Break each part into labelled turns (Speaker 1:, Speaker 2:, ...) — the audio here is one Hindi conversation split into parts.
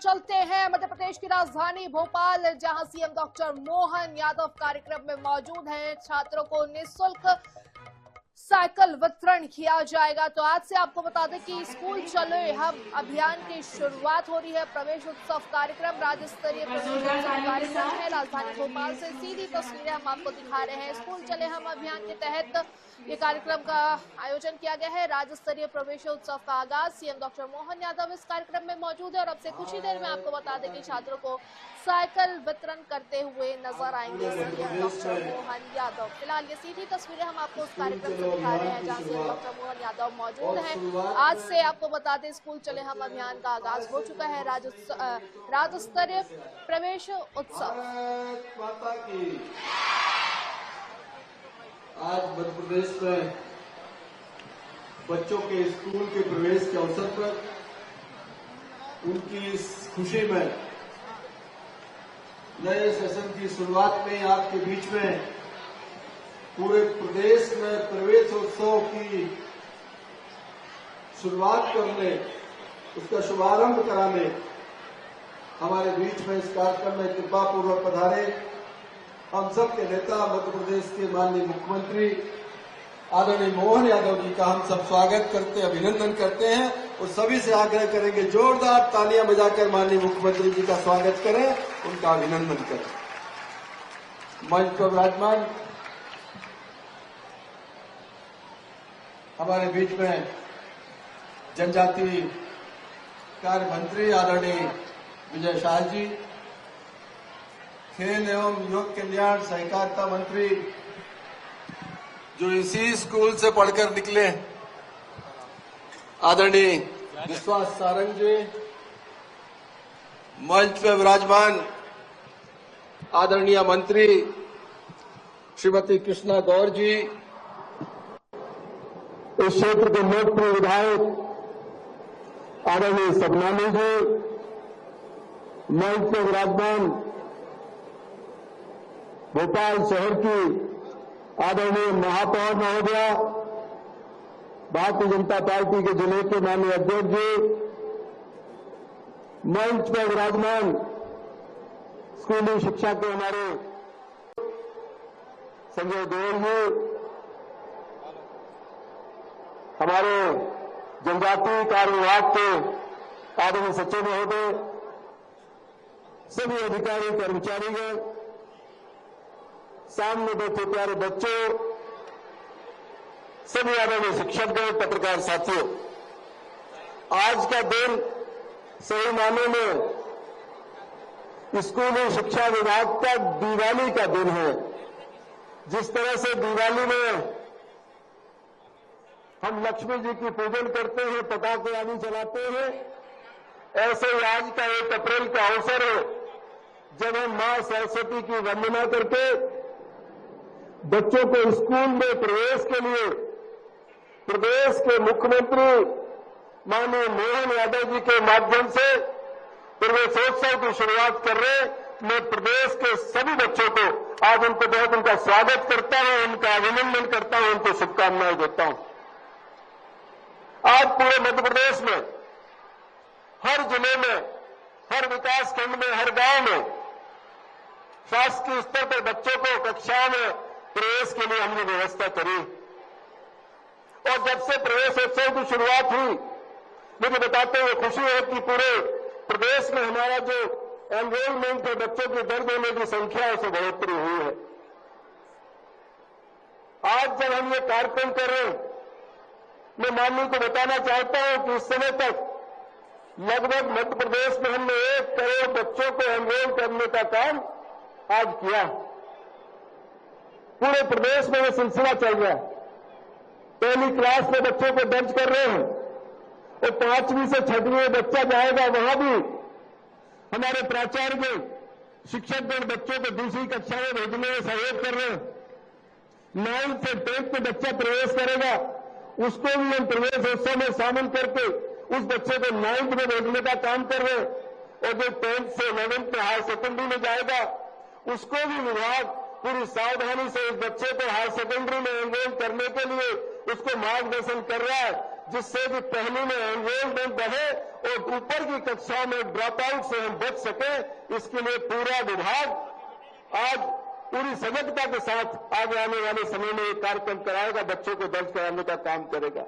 Speaker 1: चलते हैं मध्य प्रदेश की राजधानी भोपाल, जहां सीएम डॉक्टर मोहन यादव कार्यक्रम में मौजूद हैं। छात्रों को निःशुल्क साइकिल वितरण किया जाएगा। तो आज से आपको बता दें कि स्कूल चले हम अभियान की शुरुआत हो रही है। प्रवेश उत्सव कार्यक्रम, राज्य स्तरीय प्रवेश उत्सव कार्यक्रम है। राजधानी भोपाल से सीधी तस्वीरें हम आपको दिखा रहे हैं। स्कूल चले हम अभियान के तहत ये कार्यक्रम का आयोजन किया गया है। राज्य स्तरीय प्रवेश उत्सव का आगाज सीएम डॉक्टर मोहन यादव इस कार्यक्रम में मौजूद है और अब से कुछ ही देर में आपको बता दें कि छात्रों को साइकिल वितरण करते हुए नजर आएंगे सीएम डॉक्टर मोहन यादव। फिलहाल ये सीधी तस्वीरें हम आपको उस कार्यक्रम से दिखा रहे हैं जहां सीएम डॉक्टर मोहन यादव मौजूद हैं। आज से आपको बता दें स्कूल चले हम अभियान का आगाज हो चुका है। राज्य स्तरीय प्रवेश उत्सव
Speaker 2: आज मध्य प्रदेश में बच्चों के स्कूल के प्रवेश के अवसर पर उनकी इस खुशी में नए सेशन की शुरुआत में आपके बीच में पूरे प्रदेश में प्रवेशोत्सव की शुरुआत करने, उसका शुभारंभ कराने हमारे बीच में इस कार्यक्रम में कृपा पूर्वक पधारे हम सब के नेता मध्य प्रदेश के माननीय मुख्यमंत्री आदरणीय मोहन यादव जी का हम सब स्वागत करते, अभिनंदन करते हैं और सभी से आग्रह करेंगे जोरदार तालियां बजाकर माननीय मुख्यमंत्री जी का स्वागत करें, उनका अभिनंदन करें। मंच पर विराजमान हमारे बीच में जनजातीय कार्य मंत्री आदरणीय विजय शाह जी, खेल एवं युवक कल्याण सहकारिता मंत्री जो इसी स्कूल से पढ़कर निकले आदरणीय विश्वास सारंग जी, मंच पर विराजमान आदरणीय मंत्री श्रीमती कृष्णा गौर जी, इस क्षेत्र के लोकप्रिय विधायक आदरणीय सबनानी जी, मंच पर विराजमान भोपाल शहर की आदरणीय महापौर महोदया, भारतीय जनता पार्टी के जिले के माननीय अध्यक्ष जी, मंच पर विराजमान स्कूली शिक्षा के हमारे संजय गोयल जी, हमारे जनजातीय कार्य विभाग के आदरणीय सचिव महोदय, सभी अधिकारी कर्मचारीगण, सामने बैठे प्यारे बच्चों, सभी आदरणीय शिक्षकगण, पत्रकार साथियों, आज का दिन सही मायने में स्कूली शिक्षा विभाग का दिवाली का दिन है। जिस तरह से दिवाली में हम लक्ष्मी जी की पूजन करते हैं, पटाखे आदि जलाते हैं, ऐसे ही आज का 1 अप्रैल का अवसर है जब हम मां सरस्वती की वंदना करके बच्चों को स्कूल में प्रवेश के लिए प्रदेश के मुख्यमंत्री माननीय मोहन यादव जी के माध्यम से प्रवेशोत्सव की शुरुआत कर रहे। मैं प्रदेश के सभी बच्चों को आज उनका स्वागत करता हूं, उनका अभिनंदन करता हूं, उनको शुभकामनाएं देता हूं। आज पूरे मध्य प्रदेश में हर जिले में, हर विकास खंड में, हर गांव में शासकीय स्तर पर बच्चों को कक्षाओं में प्रवेश के लिए हमने व्यवस्था करी और जब से प्रवेशोत्सव की शुरुआत हुई, मुझे बताते हुए खुशी है कि पूरे प्रदेश में हमारा जो एनरोलमेंट है, बच्चों की दर्ज होने की संख्या है, उसमें बढ़ोतरी हुई है। आज जब हम ये कार्यक्रम कर रहे हैं, मैं माननीय को बताना चाहता हूं कि इस समय तक लगभग मध्य प्रदेश में हमने 1 करोड़ बच्चों को एनरोल करने का काम आज किया। पूरे प्रदेश में यह सिलसिला चल रहा है। पहली क्लास में बच्चों को दर्ज कर रहे हैं और 5वीं से 6वीं में बच्चा जाएगा, वहां भी हमारे प्राचार्य शिक्षकगण बच्चों को दूसरी कक्षा में भेजने में सहयोग कर रहे हैं। 9th से 10th में बच्चा प्रवेश करेगा, उसको भी हम प्रवेशोत्सव में शामिल करके उस बच्चे को 9th में भेजने का काम कर रहे हैं और जो 10th से 11th में हायर सेकेंडरी में जाएगा, उसको भी विभाग पूरी सावधानी से उस बच्चे को हायर सेकेंडरी में एनरोल करने के लिए उसको मार्गदर्शन कर रहा है। जिससे कि पहली में एनरोलमेंट बढ़े और ऊपर की कक्षाओं में ड्रॉप आउट से हम बच सके। इसके लिए पूरा विभाग आज पूरी सजगता के साथ आगे आने वाले समय में एक कार्यक्रम कराएगा, बच्चों को दर्ज कराने का काम करेगा।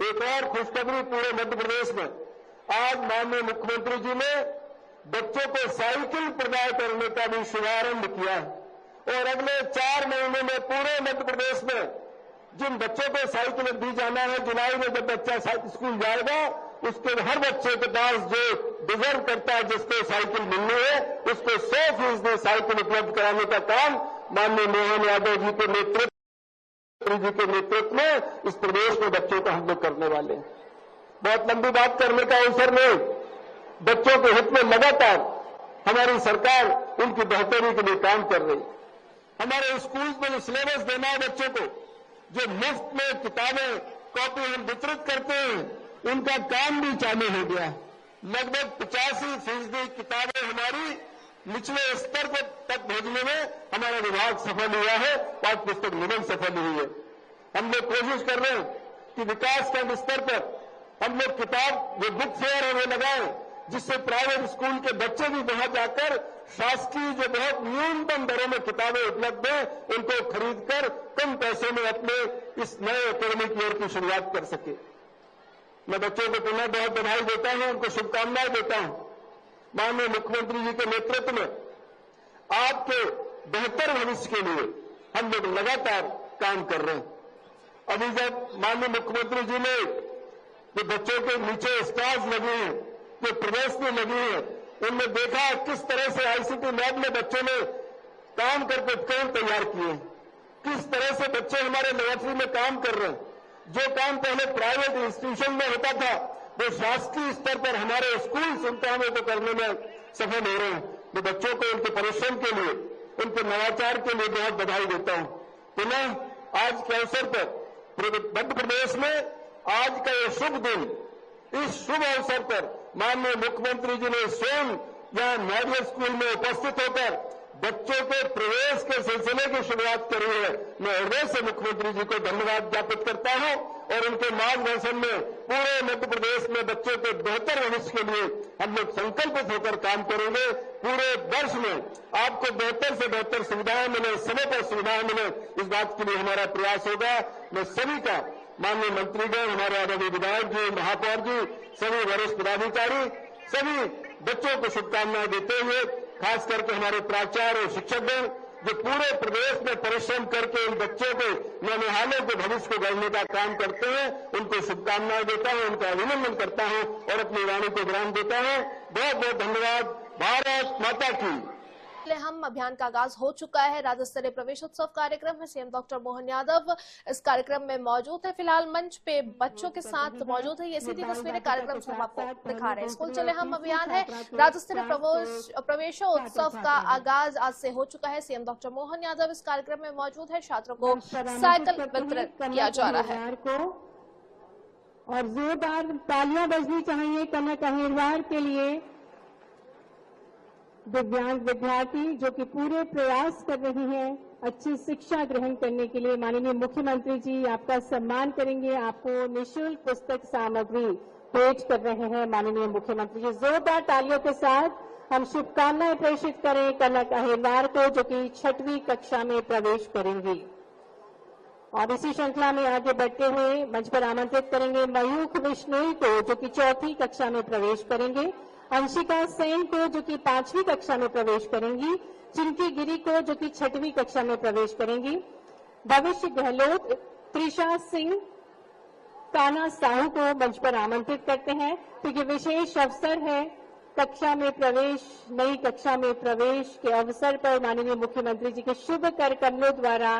Speaker 2: एक और खुशखबरी पूरे मध्य प्रदेश में, आज माननीय मुख्यमंत्री जी ने बच्चों को साइकिल प्रदान करने का भी शुभारंभ किया है और अगले 4 महीने में पूरे मध्य प्रदेश में जिन बच्चों को साइकिल दी जाना है, जुलाई में जब बच्चा स्कूल जाएगा उसके हर बच्चे के पास जो डिजर्व करता है, जिसको साइकिल मिलनी है, उसको 100% साइकिल उपलब्ध कराने का काम माननीय मोहन यादव जी के नेतृत्व में इस प्रदेश में बच्चों का हम लोग करने वाले हैं। बहुत लंबी बात करने का अवसर नहीं, बच्चों के हित में लगातार हमारी सरकार उनकी बेहतरी के लिए काम कर रही है। हमारे स्कूल में जो सिलेबस देना है बच्चों को, जो मुफ्त में किताबें कॉपी हम वितरित करते हैं, उनका काम भी चालू हो गया। लगभग 85% किताबें हमारी निचले स्तर तक भेजने में हमारा विभाग सफल हुआ है, पाठ्य पुस्तक निगम सफल हुई है। हम लोग कोशिश कर रहे हैं कि विकासखंड स्तर पर हम लोग किताब जो बुक फेयर है वो लगाएं, जिससे प्राइवेट स्कूल के बच्चे भी वहां जाकर शासकीय जो बहुत न्यूनतम दरों में किताबें उपलब्ध हैं, उनको खरीदकर कम पैसों में अपने इस नए एकेडमिक ईयर की शुरुआत कर सके। मैं बच्चों को पुनः बहुत बधाई देता हूं, उनको शुभकामनाएं देता हूं। माननीय मुख्यमंत्री जी के नेतृत्व में आपके बेहतर भविष्य के लिए हम लोग लगातार काम कर रहे हैं। अभी जब माननीय मुख्यमंत्री जी ने जो बच्चों के नीचे स्टार्स लगे हैं, जो प्रदर्शनी लगी है, उनमें देखा किस तरह से आईसीटी लैब में बच्चों ने काम करके उपकरण तैयार किए, किस तरह से बच्चे हमारे लेबोरेटरी में काम कर रहे हैं। जो काम पहले प्राइवेट इंस्टीट्यूशन में होता था, वो शासकीय स्तर पर हमारे स्कूल संस्थानों को करने में सफल हो रहे हैं। मैं बच्चों को उनके परिश्रम के लिए, उनके नवाचार के लिए बहुत बधाई देता हूं। पुनः आज के अवसर पर मध्य प्रदेश में आज का ये शुभ दिन, इस शुभ अवसर पर माननीय मुख्यमंत्री जी ने स्वयं यहां मॉडल स्कूल में उपस्थित होकर बच्चों के प्रवेश के सिलसिले की शुरुआत करी है। मैं हृदय से मुख्यमंत्री जी को धन्यवाद ज्ञापित करता हूं और उनके मार्गदर्शन में पूरे मध्य प्रदेश में बच्चों के बेहतर भविष्य के लिए हम लोग संकल्पित होकर काम करेंगे। पूरे वर्ष में आपको बेहतर से बेहतर सुविधाएं मिले, समय पर सुविधाएं मिले, इस बात के लिए हमारा प्रयास होगा। मैं सभी का, माननीय मंत्रीगण, हमारे आदरणीय विधायक जी, महापौर जी, सभी वरिष्ठ पदाधिकारी, सभी बच्चों को शुभकामनाएं देते हुए, खास करके हमारे प्राचार्य और शिक्षकगण जो पूरे प्रदेश में परिश्रम करके इन बच्चों के नौनिहालों के भविष्य को गढ़ने का काम करते हैं, उनको शुभकामनाएं देता हूं, उनका अभिनंदन करता हूं और अपनी वाणी को विराम देता हूं। बहुत बहुत धन्यवाद। भारत माता की।
Speaker 1: हम अभियान का आगाज हो चुका है। राज्य स्तरीय प्रवेशोत्सव कार्यक्रम में सीएम डॉक्टर मोहन यादव इस कार्यक्रम में मौजूद है। फिलहाल मंच पे बच्चों के साथ मौजूद है। ये सीधी तस्वीरें कार्यक्रम से हम आपको दिखा रहे हैं। स्कूल चले हम अभियान है। राज्य स्तरीय प्रवेशोत्सव का आगाज आज से हो चुका है। सीएम डॉक्टर मोहन यादव इस कार्यक्रम में मौजूद है। छात्रों को साइकिल वितरित किया जा रहा है
Speaker 3: और जोरदार तालियां बजनी चाहिए कनक अहिरवार के लिए। दिव्यांग विद्यार्थी जो कि पूरे प्रयास कर रही हैं अच्छी शिक्षा ग्रहण करने के लिए। माननीय मुख्यमंत्री जी आपका सम्मान करेंगे, आपको निःशुल्क पुस्तक सामग्री भेंट कर रहे हैं माननीय मुख्यमंत्री जी। जोरदार तालियों के साथ हम शुभकामनाएं प्रेषित करें कनक अहिरवार को, जो कि 6वीं कक्षा में प्रवेश करेंगी। और इसी श्रृंखला में आगे बढ़ते हुए मंच पर आमंत्रित करेंगे मयूख बिश्नोई को, जो कि 4वीं कक्षा में प्रवेश करेंगे, अंशिका सेन को जो कि 5वीं कक्षा में प्रवेश करेंगी, चिंकी गिरी को जो कि 6वीं कक्षा में प्रवेश करेंगी, भविष्य गहलोत, त्रिशा सिंह, काना साहू को मंच पर आमंत्रित करते हैं क्योंकि विशेष अवसर है कक्षा में प्रवेश, नई कक्षा में प्रवेश के अवसर पर माननीय मुख्यमंत्री जी के शुभ कर कमलों द्वारा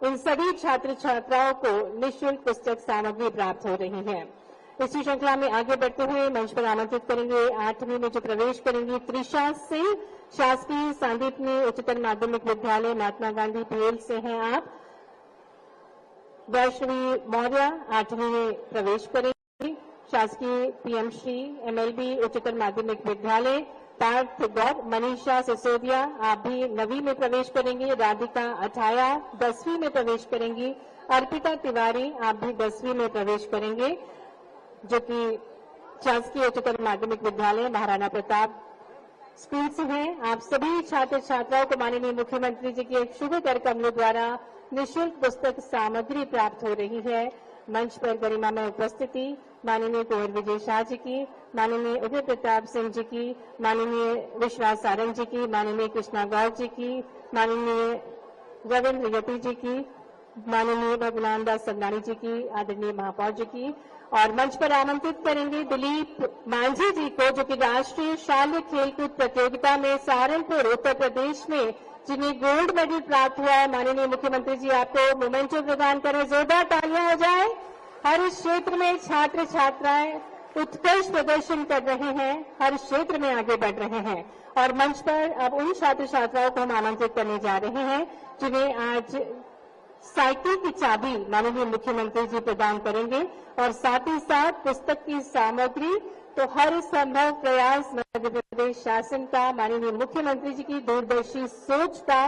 Speaker 3: इन सभी छात्र छात्राओं को निःशुल्क पुस्तक सामग्री प्राप्त हो रही है। इसी श्रृंखला में आगे बढ़ते हुए मंच पर आमंत्रित करेंगे 8वीं में जो प्रवेश करेंगी त्रिशा सिंह, शासकीय सांदीपनी उच्चतर माध्यमिक विद्यालय महात्मा गांधी भेल से हैं आप। वैष्णवी मौर्य 8वीं में प्रवेश करेंगी, शासकीय पीएम श्री एमएलबी उच्चतर माध्यमिक विद्यालय पार्थ गौर। मनीषा सिसोदिया आप भी 9वीं में प्रवेश करेंगी। राधिका अठाया 10वीं में प्रवेश करेंगी। अर्पिता तिवारी, आप भी 10वीं में प्रवेश करेंगे, जो कि शासकीय उच्चतर माध्यमिक विद्यालय महाराणा प्रताप स्कूल से हैं। आप सभी छात्र छात्राओं को माननीय मुख्यमंत्री जी की एक शुभ कर कमलों द्वारा निःशुल्क पुस्तक सामग्री प्राप्त हो रही है। मंच पर गरिमा में उपस्थिति माननीय कुंवर विजय शाह जी की, माननीय उदय प्रताप सिंह जी की, माननीय विश्वास सारंग जी की, माननीय कृष्णा गौर जी की, माननीय रविंद्र यति जी की, माननीय भगवान दास संदानी जी की, आदरणीय महापौर जी की, और मंच पर आमंत्रित करेंगे दिलीप मांझी जी को, जो कि राष्ट्रीय शाल्य खेलकूद प्रतियोगिता में सहारनपुर उत्तर प्रदेश में जिन्हें गोल्ड मेडल प्राप्त हुआ है। माननीय मुख्यमंत्री जी आपको मोमेंटो प्रदान करें, जोरदार तालियां हो जाए। हर क्षेत्र में छात्र छात्राएं उत्कृष्ट प्रदर्शन कर रहे हैं, हर क्षेत्र में आगे बढ़ रहे हैं, और मंच पर अब उन छात्र छात्राओं को हम आमंत्रित करने जा रहे हैं जिन्हें आज साइकिल की चाबी माननीय मुख्यमंत्री जी प्रदान करेंगे, और साथ ही साथ पुस्तक की सामग्री। तो हर संभव प्रयास मध्य प्रदेश शासन का, माननीय मुख्यमंत्री जी की दूरदर्शी सोच का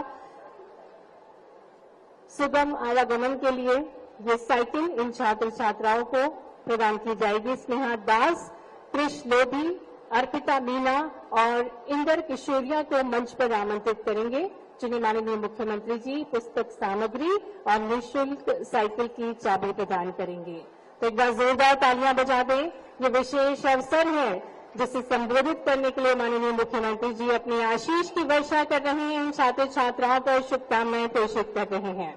Speaker 3: सुगम आवागमन के लिए ये साइकिल इन छात्र छात्राओं को प्रदान की जाएगी। स्नेहा दास, कृष लोधी, अर्पिता मीना और इंदर किशोरिया को मंच पर आमंत्रित करेंगे, जिन्हें माननीय मुख्यमंत्री जी पुस्तक सामग्री और निःशुल्क साइकिल की चाबी प्रदान करेंगे। तो एक बार जोरदार तालियां बजा दें। ये विशेष अवसर है जिसे संबोधित करने के लिए माननीय मुख्यमंत्री जी अपनी आशीष की वर्षा कर रहे हैं, इन छात्र छात्राओं पर शुभकामनाएं प्रेषित कर रहे हैं।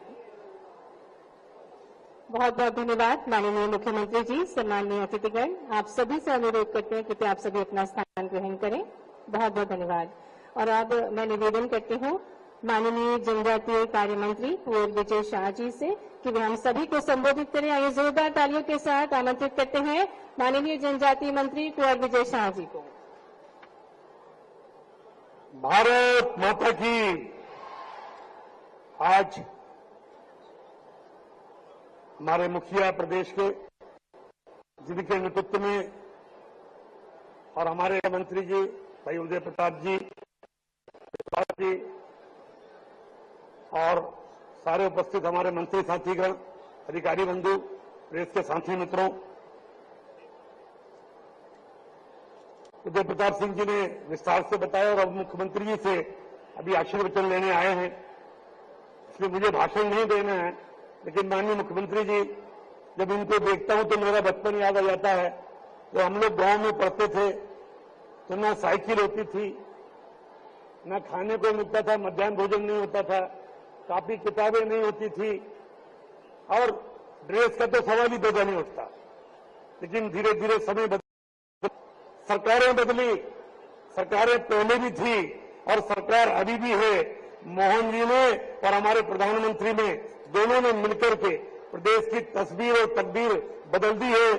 Speaker 3: बहुत बहुत धन्यवाद माननीय मुख्यमंत्री जी। सम्माननीय अतिथिगण, आप सभी से अनुरोध करते हैं कृपया आप सभी अपना स्थान ग्रहण करें। बहुत बहुत धन्यवाद। और अब मैं निवेदन करती हूँ माननीय जनजातीय कार्य मंत्री कुंवर विजय शाह जी से कि वे हम सभी को संबोधित करें। आइए जोरदार तालियों के साथ आमंत्रित करते हैं माननीय जनजातीय मंत्री कुंवर विजय शाह जी को।
Speaker 2: भारत माता की। आज हमारे मुखिया प्रदेश के, जिनके नेतृत्व में, और हमारे मंत्री जी भाई उदय प्रताप जी और सारे उपस्थित हमारे मंत्री साथीगण, अधिकारी बंधु, प्रेस के साथी मित्रों, उदय प्रताप सिंह जी ने विस्तार से बताया और अब मुख्यमंत्री जी से अभी आशीर्वचन लेने आए हैं, इसलिए मुझे भाषण नहीं देना है। लेकिन माननीय मुख्यमंत्री जी, जब इनको देखता हूं तो मेरा बचपन याद आ जाता है। तो हम लोग गांव में पढ़ते थे तो ना साइकिल होती थी, ना खाने को मिलता था, मध्याह्न भोजन नहीं होता था, कापी किताबें नहीं होती थी, और ड्रेस का तो सवाल ही पैदा नहीं उठता। लेकिन धीरे धीरे समय बदल, सरकारें बदली, सरकारें पहले भी थी और सरकार अभी भी है। मोहन जी ने और हमारे प्रधानमंत्री ने, दोनों ने मिलकर के प्रदेश की तस्वीर और तकदीर बदल दी है।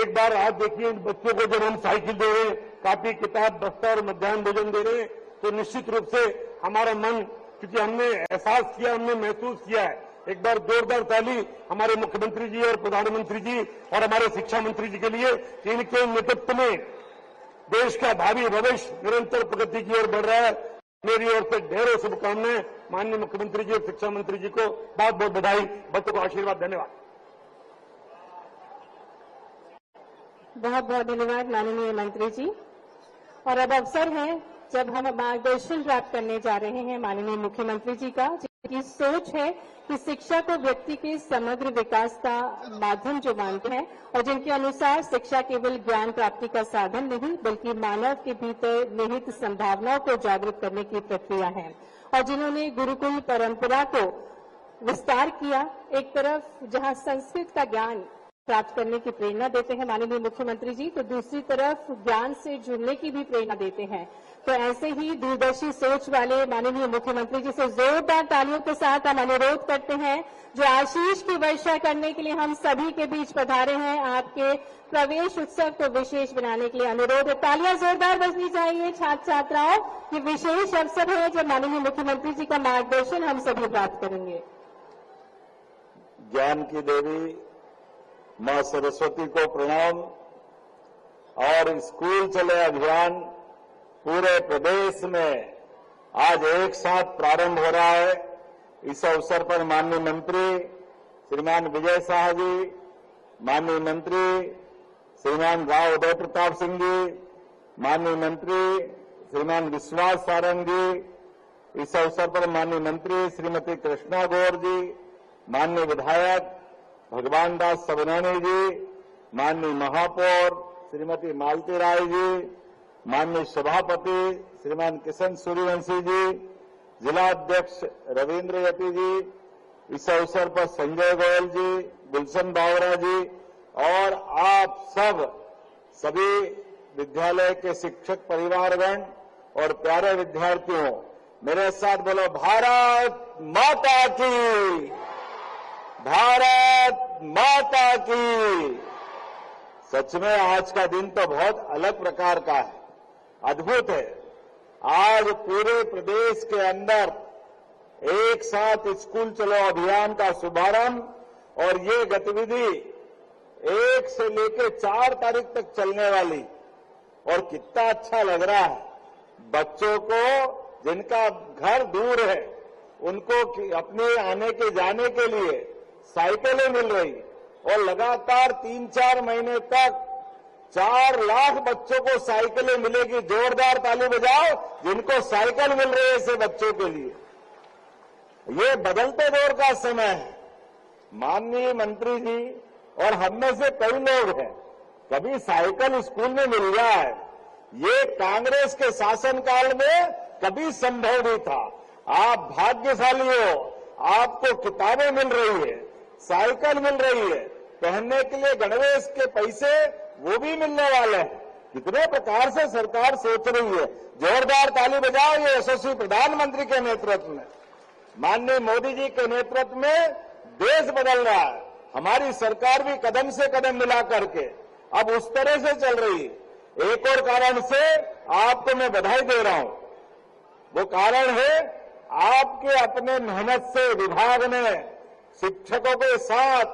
Speaker 2: एक बार आप देखिए, इन बच्चों को जब हम साइकिल दे रहे हैं, कापी किताब दफ्तर और मध्याह्न भोजन दे रहे हैं, तो निश्चित रूप से हमारा मन, क्योंकि हमने एहसास किया, हमने महसूस किया है। एक बार जोरदार ताली हमारे मुख्यमंत्री जी और प्रधानमंत्री जी और हमारे शिक्षा मंत्री जी के लिए, इनके नेतृत्व में देश का भावी भविष्य निरंतर प्रगति की ओर बढ़ रहा है। मेरी ओर से ढेरों शुभकामनाएं माननीय मुख्यमंत्री जी और शिक्षा मंत्री जी को बहुत बहुत बधाई, बच्चों को आशीर्वाद। धन्यवाद।
Speaker 3: बहुत बहुत धन्यवाद माननीय मंत्री जी। और अब अवसर है जब हम मार्गदर्शन प्राप्त करने जा रहे हैं माननीय मुख्यमंत्री जी का, जिनकी सोच है कि शिक्षा को व्यक्ति के समग्र विकास का माध्यम जो मानते हैं, और जिनके अनुसार शिक्षा केवल ज्ञान प्राप्ति का साधन नहीं बल्कि मानव के भीतर निहित संभावनाओं को जागृत करने की प्रक्रिया है, और जिन्होंने गुरुकुल परंपरा को विस्तार किया। एक तरफ जहां संस्कृत का ज्ञान प्राप्त करने की प्रेरणा देते हैं माननीय मुख्यमंत्री जी, तो दूसरी तरफ ज्ञान से जुड़ने की भी प्रेरणा देते हैं। तो ऐसे ही दूरदर्शी सोच वाले माननीय मुख्यमंत्री जी से जोरदार तालियों के साथ हम अनुरोध करते हैं, जो आशीष की वर्षा करने के लिए हम सभी के बीच पधारे हैं। आपके प्रवेश उत्सव को विशेष बनाने के लिए अनुरोध है, तालियां जोरदार बजनी चाहिए छात्र छात्राओं। ये विशेष अवसर है जब माननीय मुख्यमंत्री जी का मार्गदर्शन हम सभी प्राप्त करेंगे।
Speaker 2: ज्ञान की देवी मां सरस्वती को प्रणाम। और स्कूल चले अभियान पूरे प्रदेश में आज एक साथ प्रारंभ हो रहा है। इस अवसर पर माननीय मंत्री श्रीमान विजय शाह जी, माननीय मंत्री श्रीमान राव उदय प्रताप सिंह जी, माननीय मंत्री श्रीमान विश्वास सारंग जी, इस अवसर पर माननीय मंत्री श्रीमती कृष्णा गौर जी, माननीय विधायक भगवान दास सबनानी जी, माननीय महापौर श्रीमती मालती राय जी, माननीय सभापति श्रीमान किशन सूर्यवंशी जी, जिला अध्यक्ष रविंद्र यति जी, इस अवसर पर संजय गोयल जी, गुलशन बावरा जी और आप सभी विद्यालय के शिक्षक परिवारगण और प्यारे विद्यार्थियों, मेरे साथ बोलो भारत माता की, भारत माता की। सच में आज का दिन तो बहुत अलग प्रकार का है, अद्भुत है। आज पूरे प्रदेश के अंदर एक साथ स्कूल चलो अभियान का शुभारंभ और ये गतिविधि 1 से लेकर 4 तारीख तक चलने वाली, और कितना अच्छा लग रहा है। बच्चों को जिनका घर दूर है उनको अपने आने के जाने के लिए साइकिलें मिल रही, और लगातार 3-4 महीने तक 4 लाख बच्चों को साइकिलें मिलेगी। जोरदार ताली बजाओ जिनको साइकिल मिल रही है ऐसे बच्चों के लिए। ये बदलते दौर का समय है। माननीय मंत्री जी और हम में से कई लोग हैं, कभी साइकिल स्कूल में मिल रहा है, ये कांग्रेस के शासनकाल में कभी संभव नहीं था। आप भाग्यशाली हो, आपको किताबें मिल रही है, साइकिल मिल रही है, पहनने के लिए गणवेश के पैसे वो भी मिलने वाले हैं। कितने प्रकार से सरकार सोच रही है। जोरदार ताली बजाओ ये यशस्वी प्रधानमंत्री के नेतृत्व में, माननीय मोदी जी के नेतृत्व में देश बदल रहा है। हमारी सरकार भी कदम से कदम मिला करके अब उस तरह से चल रही है। एक और कारण से आपको मैं बधाई दे रहा हूं, वो कारण है आपके अपने मेहनत से विभाग ने शिक्षकों के साथ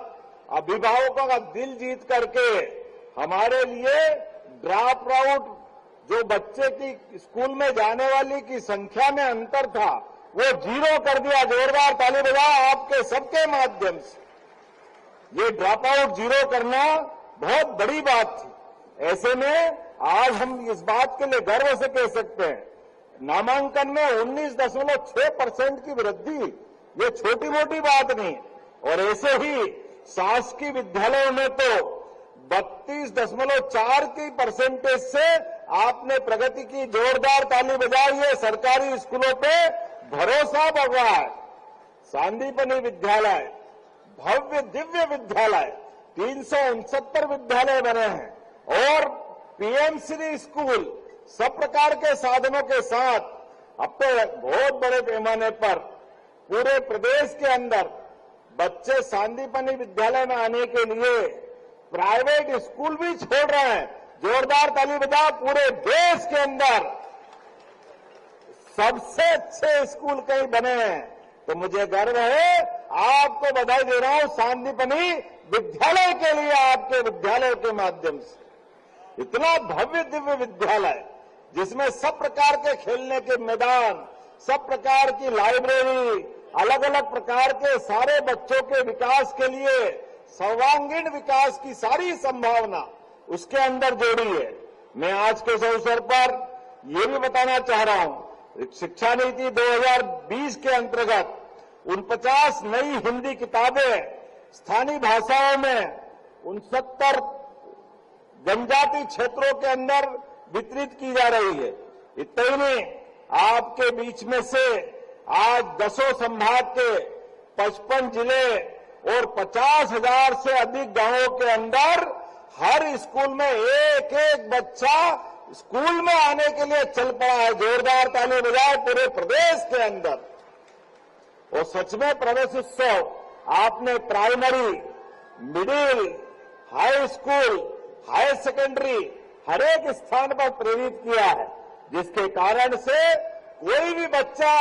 Speaker 2: अभिभावकों का दिल जीत करके हमारे लिए ड्रॉप आउट जो बच्चे की स्कूल में जाने वाली की संख्या में अंतर था वो 0 कर दिया। जोरदार ताली बजाओ आपके सबके माध्यम से। ये ड्रॉप आउट 0 करना बहुत बड़ी बात थी। ऐसे में आज हम इस बात के लिए गर्व से कह सकते हैं, नामांकन में 19.6% की वृद्धि, ये छोटी मोटी बात नहीं। और ऐसे ही शासकीय विद्यालयों में तो 32.4 की परसेंटेज से आपने प्रगति की। जोरदार ताली बजाइए। सरकारी स्कूलों पे भरोसा बढ़ रहा है। सांदीपनि विद्यालय, भव्य दिव्य विद्यालय, 369 विद्यालय बने हैं, और पीएम श्री स्कूल सब प्रकार के साधनों के साथ अब तो बहुत बड़े पैमाने पर पूरे प्रदेश के अंदर बच्चे सांदीपनि विद्यालय में आने के लिए प्राइवेट स्कूल भी छोड़ रहे हैं। जोरदार ताली बजाओ। पूरे देश के अंदर सबसे अच्छे स्कूल कहीं बने हैं, तो मुझे गर्व है, आपको बधाई दे रहा हूं सांदीपनि विद्यालय के लिए, आपके विद्यालय के माध्यम से। इतना भव्य दिव्य विद्यालय जिसमें सब प्रकार के खेलने के मैदान, सब प्रकार की लाइब्रेरी, अलग अलग प्रकार के सारे बच्चों के विकास के लिए सर्वांगीण विकास की सारी संभावना उसके अंदर जोड़ी है। मैं आज के इस अवसर पर यह भी बताना चाह रहा हूं, शिक्षा नीति 2020 के अंतर्गत 49 नई हिंदी किताबें स्थानीय भाषाओं में 69 जनजाति क्षेत्रों के अंदर वितरित की जा रही है। इतना ही नहीं, आपके बीच में से आज 10 संभाग के 55 जिले और 50,000 से अधिक गांवों के अंदर हर स्कूल में एक एक बच्चा स्कूल में आने के लिए चल पड़ा है। जोरदार ताली बजाओ पूरे प्रदेश के अंदर। और सच में प्रवेश उत्सव आपने primary, middle, high school, higher secondary हर एक स्थान पर प्रेरित किया है, जिसके कारण से कोई भी बच्चा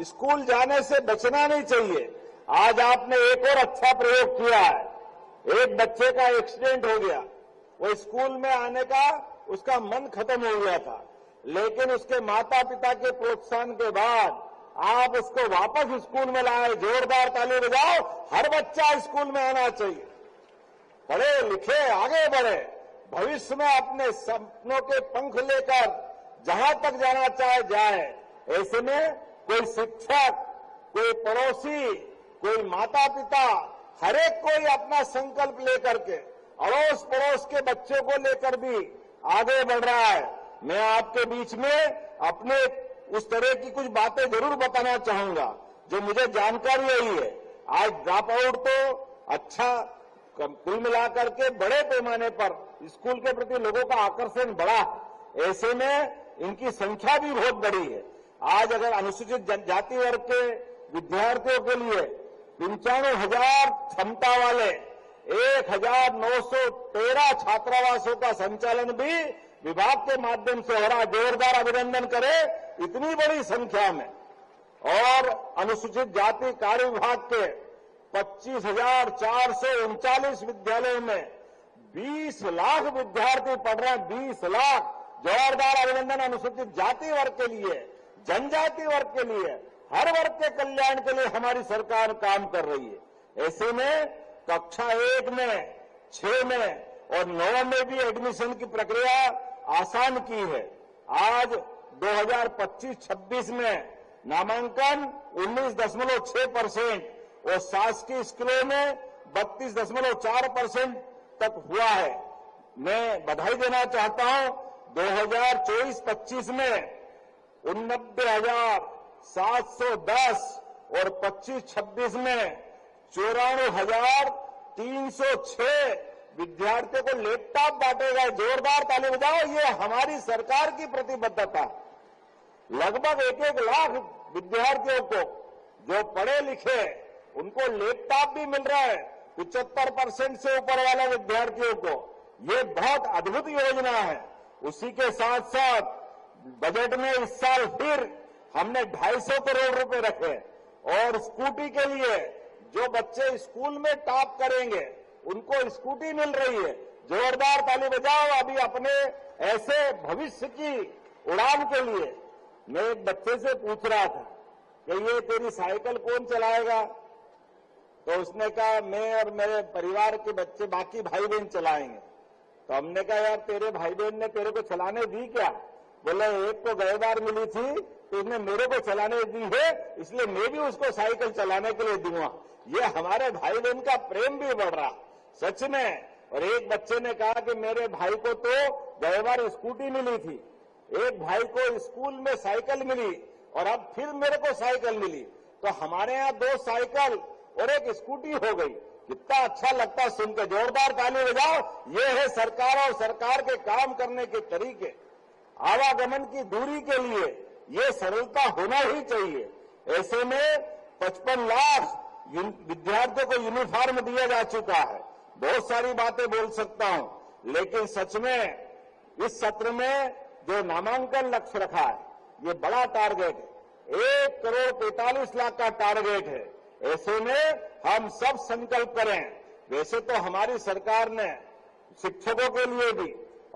Speaker 2: स्कूल जाने से बचना नहीं चाहिए। आज आपने एक और अच्छा प्रयोग किया है। एक बच्चे का एक्सीडेंट हो गया, वो स्कूल में आने का उसका मन खत्म हो गया था, लेकिन उसके माता पिता के प्रोत्साहन के बाद आप उसको वापस स्कूल में लाए। जोरदार ताली बजाओ। हर बच्चा स्कूल में आना चाहिए, पढ़े लिखे आगे बढ़े, भविष्य में अपने सपनों के पंख लेकर जहां तक जाना चाहे जाए। ऐसे में कोई शिक्षक, कोई पड़ोसी, कोई माता पिता, हर एक कोई अपना संकल्प लेकर के अड़ोस पड़ोस के बच्चों को लेकर भी आगे बढ़ रहा है। मैं आपके बीच में अपने उस तरह की कुछ बातें जरूर बताना चाहूंगा जो मुझे जानकारी रही है। आज ड्रॉप आउट तो अच्छा, कुल मिलाकर के बड़े पैमाने पर स्कूल के प्रति लोगों का आकर्षण बढ़ा है। ऐसे में इनकी संख्या भी बहुत बड़ी है। आज अगर अनुसूचित जाति वर्ग के विद्यार्थियों के लिए 95,000 क्षमता वाले 1,913 छात्रावासों का संचालन भी विभाग के माध्यम से हो रहा। जोरदार अभिनंदन करें इतनी बड़ी संख्या में। और अनुसूचित जाति कार्य विभाग के 25,439 विद्यालयों में 20 लाख विद्यार्थी पढ़ रहे हैं। 20 लाख। जोरदार अभिनंदन अनुसूचित जाति वर्ग के लिए, जनजाति वर्ग के लिए, हर वर्ग के कल्याण के लिए हमारी सरकार काम कर रही है। ऐसे में कक्षा 1 में, 6 में और 9 में भी एडमिशन की प्रक्रिया आसान की है। आज 2025-26 में नामांकन 19.6% और शासकीय स्कूलों में 32.4% तक हुआ है। मैं बधाई देना चाहता हूं। 2024-25 में 89,710 और 25-26 में 94,306 विद्यार्थियों को लैपटॉप बांटे गए। जोरदार ताली बजाओ। ये हमारी सरकार की प्रतिबद्धता है। लगभग 1-1 लाख विद्यार्थियों को जो पढ़े लिखे उनको लैपटॉप भी मिल रहा है। 75% से ऊपर वाले विद्यार्थियों को ये बहुत अद्भुत योजना है। उसी के साथ साथ बजट में इस साल फिर हमने 250 करोड़ रुपए रखे और स्कूटी के लिए जो बच्चे स्कूल में टॉप करेंगे उनको स्कूटी मिल रही है। जोरदार ताली बजाओ। अभी अपने ऐसे भविष्य की उड़ान के लिए मैं एक बच्चे से पूछ रहा था कि ये तेरी साइकिल कौन चलाएगा, तो उसने कहा मैं और मेरे परिवार के बच्चे, बाकी भाई बहन चलाएंगे। तो हमने कहा यार तेरे भाई बहन ने तेरे को चलाने दी क्या? बोले एक को गए बार मिली थी तो उसने मेरे को चलाने दी है, इसलिए मैं भी उसको साइकिल चलाने के लिए दूंगा। ये हमारे भाई बहन का प्रेम भी बढ़ रहा सच में। और एक बच्चे ने कहा कि मेरे भाई को तो गए बार स्कूटी मिली थी, एक भाई को स्कूल में साइकिल मिली और अब फिर मेरे को साइकिल मिली, तो हमारे यहाँ 2 साइकिल और 1 स्कूटी हो गई। कितना अच्छा लगता है सुनकर। जोरदार ताली बजाओ। ये है सरकार और सरकार के काम करने के तरीके। आवागमन की दूरी के लिए ये सरलता होना ही चाहिए। ऐसे में 55 लाख विद्यार्थियों को यूनिफॉर्म दिया जा चुका है। बहुत सारी बातें बोल सकता हूं, लेकिन सच में इस सत्र में जो नामांकन लक्ष्य रखा है ये बड़ा टारगेट है। 1,45,00,000 का टारगेट है। ऐसे में हम सब संकल्प करें। वैसे तो हमारी सरकार ने शिक्षकों के लिए भी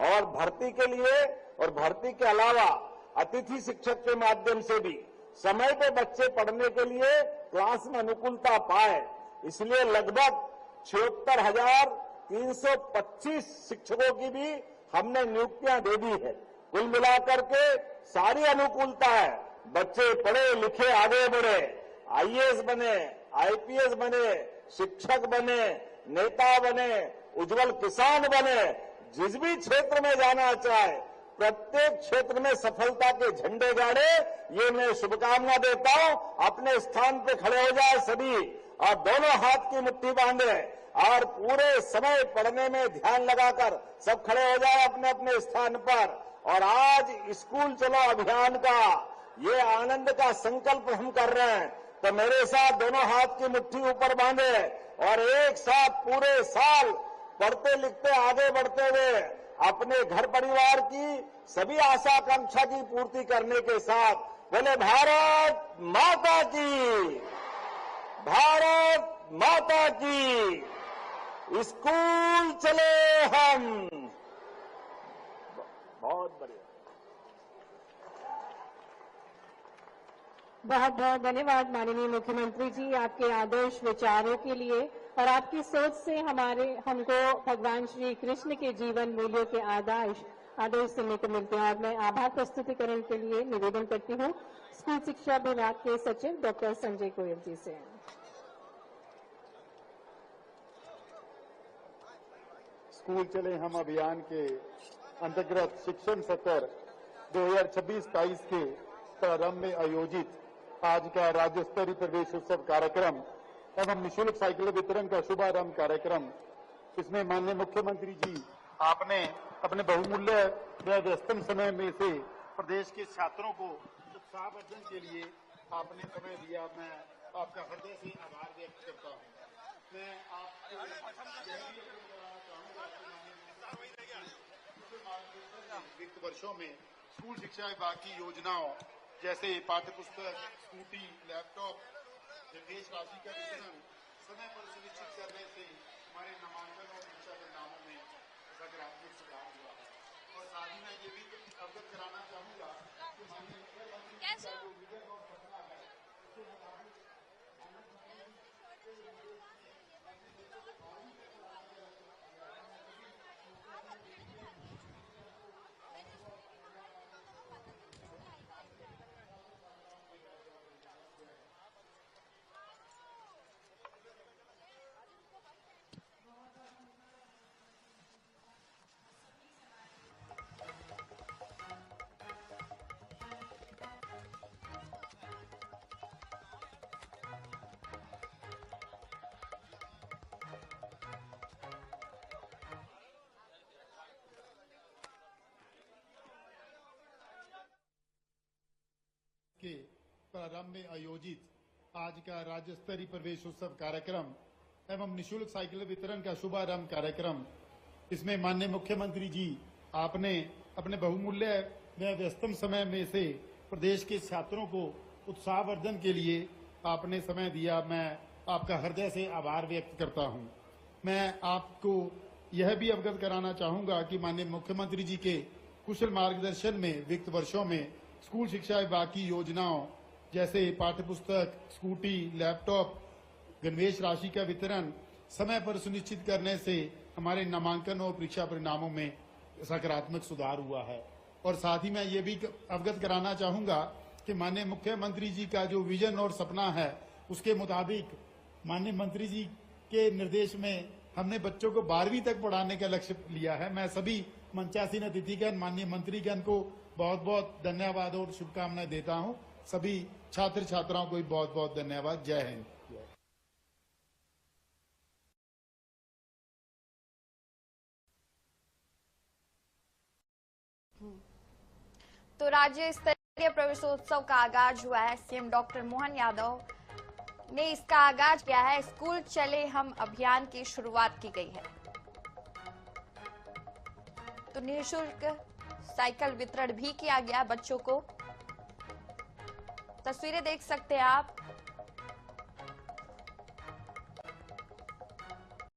Speaker 2: और भर्ती के लिए और भर्ती के अलावा अतिथि शिक्षक के माध्यम से भी समय पे बच्चे पढ़ने के लिए क्लास में अनुकूलता पाए, इसलिए लगभग 76,325 शिक्षकों की भी हमने नियुक्तियां दे दी है। कुल मिलाकर के सारी अनुकूलता है। बच्चे पढ़े लिखे आगे बढ़े, आईएएस बने, आईपीएस बने, शिक्षक बने, नेता बने, उज्जवल किसान बने, जिस भी क्षेत्र में जाना चाहे प्रत्येक क्षेत्र में सफलता के झंडे गाड़े। ये मैं शुभकामना देता हूं। अपने स्थान पे खड़े हो जाए सभी और दोनों हाथ की मुट्ठी बांधे और पूरे समय पढ़ने में ध्यान लगाकर सब खड़े हो जाए अपने अपने स्थान पर। और आज स्कूल चलो अभियान का ये आनंद का संकल्प हम कर रहे हैं, तो मेरे साथ दोनों हाथ की मुट्ठी ऊपर बांधे और एक साथ पूरे साल पढ़ते लिखते आगे बढ़ते हुए अपने घर परिवार की सभी आशा आकांक्षा की पूर्ति करने के साथ बोले भारत माता की, भारत माता की। स्कूल चले हम। बहुत बढ़िया।
Speaker 3: बहुत बहुत धन्यवाद माननीय मुख्यमंत्री जी, आपके आदर्श विचारों के लिए और आपकी सोच से हमको भगवान श्री कृष्ण के जीवन मूल्यों के आदर्श सुनने को मिलते हैं। और मैं आभार प्रस्तुतिकरण के लिए निवेदन करती हूँ स्कूल शिक्षा विभाग के सचिव डॉक्टर संजय गोयल जी से।
Speaker 4: स्कूल चले हम अभियान के अंतर्गत शिक्षण सत्र 2026-22 के प्रारंभ में आयोजित आज का राज्य स्तरीय प्रवेश उत्सव कार्यक्रम एवं निःशुल्क साइकिल वितरण का शुभारंभ कार्यक्रम, इसमें माननीय मुख्यमंत्री जी आपने अपने बहुमूल्य व व्यस्तम समय में से प्रदेश के छात्रों को उत्साहवर्धन के लिए आपने समय दिया। मैं आपका हृदय से आभार व्यक्त करता हूँ। मैं वित्त वर्षों में स्कूल शिक्षा विभाग की योजनाओं जैसे पाठ्य पुस्तक, स्कूटी, लैपटॉप, निर्देश राशि का वितरण समय पर सुनिश्चित करने से हमारे नामांकन और शिक्षा परिणामों में सकारात्मक सुधार हुआ है। और साथ ही मैं ये भी अवगत कराना चाहूंगा कि माननीय मुख्यमंत्री का जो विजन और सपना है उसके मुताबिक के प्रारंभ में आयोजित आज का राज्य स्तरीय प्रवेश उत्सव कार्यक्रम एवं निःशुल्क साइकिल वितरण का शुभारंभ कार्यक्रम, इसमें माननीय मुख्यमंत्री जी आपने अपने बहुमूल्य व व्यस्तम समय में से प्रदेश के छात्रों को उत्साहवर्धन के लिए आपने समय दिया। मैं आपका हृदय से आभार व्यक्त करता हूं। मैं आपको यह भी अवगत कराना चाहूंगा कि माननीय मुख्यमंत्री जी के कुशल मार्गदर्शन में वित्त वर्षों में स्कूल शिक्षा विभाग की योजनाओं जैसे पाठ्य पुस्तक, स्कूटी, लैपटॉप, गणवेश राशि का वितरण समय पर सुनिश्चित करने से हमारे नामांकन और परीक्षा परिणामों में सकारात्मक सुधार हुआ है। और साथ ही मैं ये भी अवगत कराना चाहूंगा कि माननीय मुख्यमंत्री जी का जो विजन और सपना है उसके मुताबिक माननीय मंत्री जी के निर्देश में हमने बच्चों को 12वीं तक पढ़ाने का लक्ष्य लिया है। मैं सभी मंचासीन अतिथिगण, माननीय मंत्रीगण को बहुत बहुत धन्यवाद और शुभकामनाएं देता हूं। सभी छात्र छात्राओं को भी बहुत बहुत धन्यवाद। जय हिंद।
Speaker 5: तो राज्य स्तरीय प्रवेशोत्सव का आगाज हुआ है। सीएम डॉक्टर मोहन यादव ने इसका आगाज किया है। स्कूल चले हम अभियान की शुरुआत की गई है। तो निःशुल्क साइकिल वितरण भी किया गया बच्चों को। तस्वीरें देख सकते हैं आप।